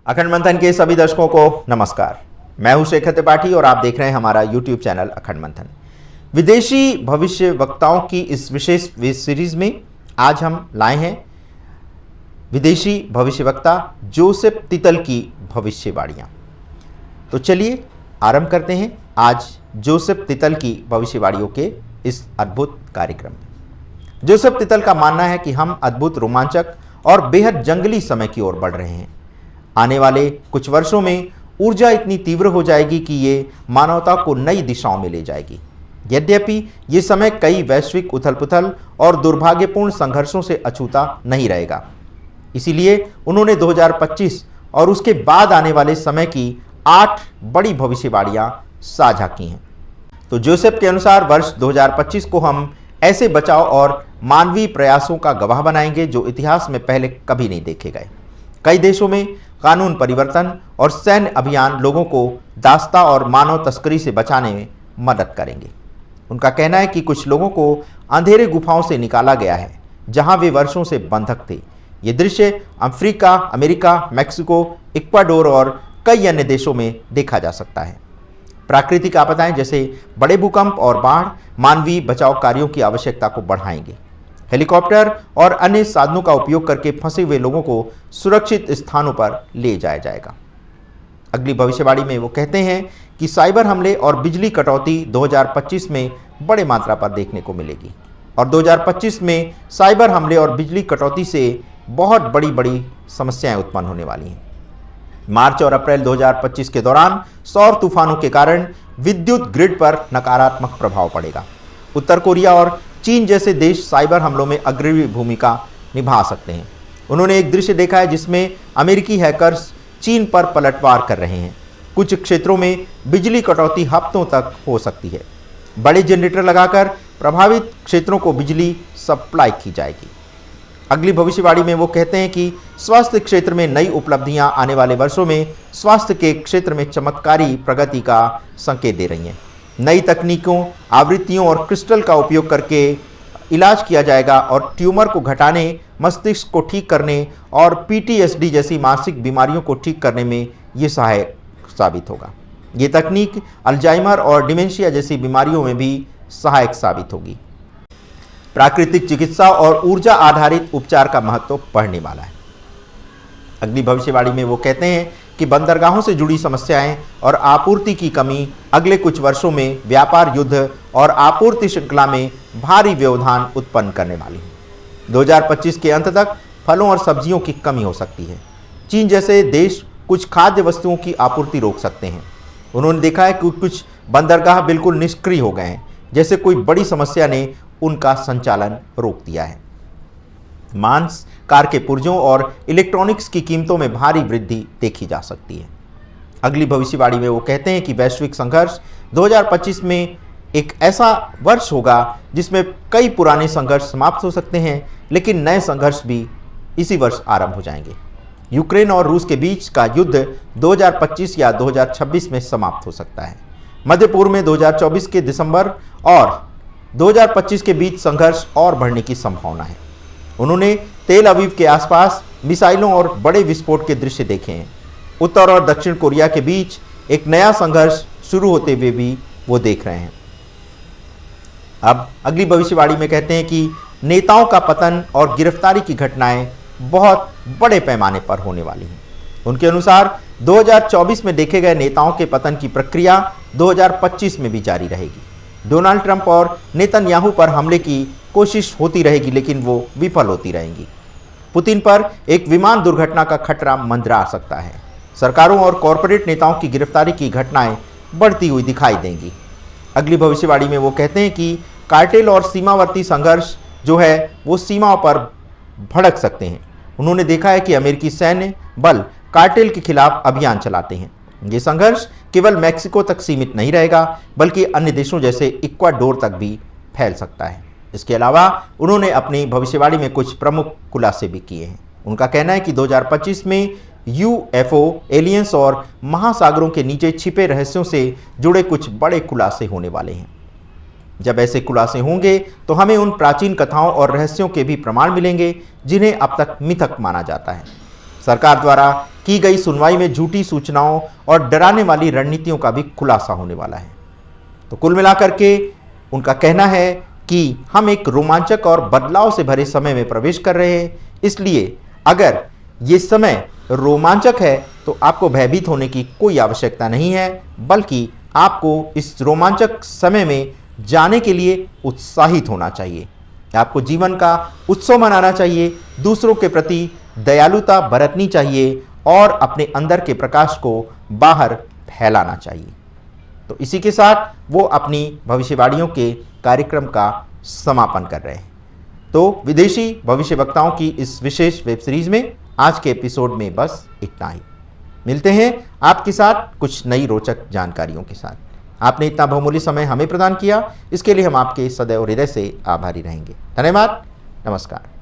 अखंड मंथन के सभी दर्शकों को नमस्कार। मैं हूं शेखर त्रिपाठी और आप देख रहे हैं हमारा YouTube चैनल अखंड मंथन। विदेशी भविष्य वक्ताओं की इस विशेष सीरीज में आज हम लाए हैं विदेशी भविष्य वक्ता जोसेफ तितल की भविष्यवाणियां। तो चलिए आरंभ करते हैं आज जोसेफ तितल की भविष्यवाणियों के इस अद्भुत कार्यक्रम में। जोसेफ तितल का मानना है कि हम अद्भुत, रोमांचक और बेहद जंगली समय की ओर बढ़ रहे हैं। आने वाले कुछ वर्षों में ऊर्जा इतनी तीव्र हो जाएगी कि ये मानवता को नई दिशाओं में ले जाएगी। यद्यपि ये समय कई वैश्विक उथल-पुथल और दुर्भाग्यपूर्ण संघर्षों से अछूता नहीं रहेगा। इसीलिए उन्होंने 2025 और उसके बाद आने वाले समय की 8 बड़ी भविष्यवाणियां साझा की हैं। तो जोसेफ के अनुसार वर्ष 2025 को हम ऐसे बचाव और मानवीय प्रयासों का गवाह बनाएंगे जो इतिहास में पहले कभी नहीं देखे गए। कई देशों में कानून परिवर्तन और सैन्य अभियान लोगों को दास्ता और मानव तस्करी से बचाने में मदद करेंगे। उनका कहना है कि कुछ लोगों को अंधेरे गुफाओं से निकाला गया है जहां वे वर्षों से बंधक थे। ये दृश्य अफ्रीका, अमेरिका, मैक्सिको, इक्वाडोर और कई अन्य देशों में देखा जा सकता है। प्राकृतिक आपदाएं जैसे बड़े भूकंप और बाढ़ मानवीय बचाव कार्यों की आवश्यकता को बढ़ाएंगे। हेलीकॉप्टर और अन्य साधनों का उपयोग करके फंसे हुए लोगों को सुरक्षित स्थानों पर ले जाया जाएगा। अगली भविष्यवाणी में वो कहते हैं कि साइबर हमले और बिजली कटौती 2025 में बड़े मात्रा पर देखने को मिलेगी और 2025 में साइबर हमले और बिजली कटौती से बहुत बड़ी समस्याएं उत्पन्न होने वाली हैं। मार्च और अप्रैल 2025 के दौरान सौर तूफानों के कारण विद्युत ग्रिड पर नकारात्मक प्रभाव पड़ेगा। उत्तर कोरिया और चीन जैसे देश साइबर हमलों में अग्रणी भूमिका निभा सकते हैं। उन्होंने एक दृश्य देखा है जिसमें अमेरिकी हैकर्स चीन पर पलटवार कर रहे हैं। कुछ क्षेत्रों में बिजली कटौती हफ्तों तक हो सकती है। बड़े जनरेटर लगाकर प्रभावित क्षेत्रों को बिजली सप्लाई की जाएगी। अगली भविष्यवाणी में वो कहते हैं कि स्वास्थ्य क्षेत्र में नई उपलब्धियां आने वाले वर्षों में स्वास्थ्य के क्षेत्र में चमत्कारी प्रगति का संकेत दे रही हैं। नई तकनीकों, आवृत्तियों और क्रिस्टल का उपयोग करके इलाज किया जाएगा और ट्यूमर को घटाने, मस्तिष्क को ठीक करने और PTSD जैसी मानसिक बीमारियों को ठीक करने में ये सहायक साबित होगा। ये तकनीक अल्जाइमर और डिमेंशिया जैसी बीमारियों में भी सहायक साबित होगी। प्राकृतिक चिकित्सा और ऊर्जा आधारित उपचार का महत्व बढ़ने वाला है। अगली भविष्यवाणी में वो कहते हैं कि बंदरगाहों से जुड़ी समस्याएं और आपूर्ति की कमी अगले कुछ वर्षों में व्यापार युद्ध और आपूर्ति श्रृंखला में भारी व्यवधान उत्पन्न करने वाली है। 2025 के अंत तक फलों और सब्जियों की कमी हो सकती है। चीन जैसे देश कुछ खाद्य वस्तुओं की आपूर्ति रोक सकते हैं। उन्होंने देखा है कि कुछ बंदरगाह बिल्कुल निष्क्रिय हो गए हैं, जैसे कोई बड़ी समस्या ने उनका संचालन रोक दिया है। मांस, कार के पुर्जों और इलेक्ट्रॉनिक्स की कीमतों में भारी वृद्धि देखी जा सकती है। अगली भविष्यवाणी में वो कहते हैं कि वैश्विक संघर्ष 2025 में एक ऐसा वर्ष होगा जिसमें कई पुराने संघर्ष समाप्त हो सकते हैं, लेकिन नए संघर्ष भी इसी वर्ष आरंभ हो जाएंगे। यूक्रेन और रूस के बीच का युद्ध 2025 या 2026 में समाप्त हो सकता है। मध्य पूर्व में 2024 के दिसंबर और 2025 के बीच संघर्ष और बढ़ने की संभावना है। उन्होंने तेल अवीव के आसपास मिसाइलों और बड़े विस्फोट के दृश्य देखे हैं। उत्तर और दक्षिण कोरिया के बीच एक नया संघर्ष शुरू होते हुए भी वो देख रहे हैं। अब अगली भविष्यवाणी में कहते हैं कि नेताओं का पतन और गिरफ्तारी की घटनाएं बहुत बड़े पैमाने पर होने वाली हैं। उनके अनुसार 2024 में देखे गए नेताओं के पतन की प्रक्रिया 2025 में भी जारी रहेगी। डोनाल्ड ट्रंप और नेतन्याहू पर हमले की कोशिश होती रहेगी, लेकिन वो विफल होती रहेंगी। पुतिन पर एक विमान दुर्घटना का खतरा मंडरा सकता है। सरकारों और कॉरपोरेट नेताओं की गिरफ्तारी की घटनाएं बढ़ती हुई दिखाई देंगी। अगली भविष्यवाणी में वो कहते हैं कि कार्टेल और सीमावर्ती संघर्ष जो है वो सीमाओं पर भड़क सकते हैं। उन्होंने देखा है कि अमेरिकी सैन्य बल कार्टेल के खिलाफ अभियान चलाते हैं। ये संघर्ष केवल मैक्सिको तक सीमित नहीं रहेगा, बल्कि अन्य देशों जैसे इक्वाडोर तक भी फैल सकता है। इसके अलावा उन्होंने अपनी भविष्यवाणी में कुछ प्रमुख खुलासे भी किए हैं। उनका कहना है कि 2025 में UFO, एलियंस और महासागरों के नीचे छिपे रहस्यों से जुड़े कुछ बड़े खुलासे होने वाले हैं। जब ऐसे खुलासे होंगे तो हमें उन प्राचीन कथाओं और रहस्यों के भी प्रमाण मिलेंगे जिन्हें अब तक मिथक माना जाता है। सरकार द्वारा की गई सुनवाई में झूठी सूचनाओं और डराने वाली रणनीतियों का भी खुलासा होने वाला है। तो कुल मिलाकर के उनका कहना है कि हम एक रोमांचक और बदलाव से भरे समय में प्रवेश कर रहे हैं, इसलिए अगर ये समय रोमांचक है तो आपको भयभीत होने की कोई आवश्यकता नहीं है, बल्कि आपको इस रोमांचक समय में जाने के लिए उत्साहित होना चाहिए। आपको जीवन का उत्सव मनाना चाहिए, दूसरों के प्रति दयालुता बरतनी चाहिए और अपने अंदर के प्रकाश को बाहर फैलाना चाहिए। तो इसी के साथ वो अपनी भविष्यवाणियों के कार्यक्रम का समापन कर रहे हैं। तो विदेशी भविष्यवक्ताओं की इस विशेष वेब सीरीज में आज के एपिसोड में बस इतना ही। मिलते हैं आपके साथ कुछ नई रोचक जानकारियों के साथ। आपने इतना बहुमूल्य समय हमें प्रदान किया, इसके लिए हम आपके सदैव हृदय से आभारी रहेंगे। धन्यवाद। नमस्कार।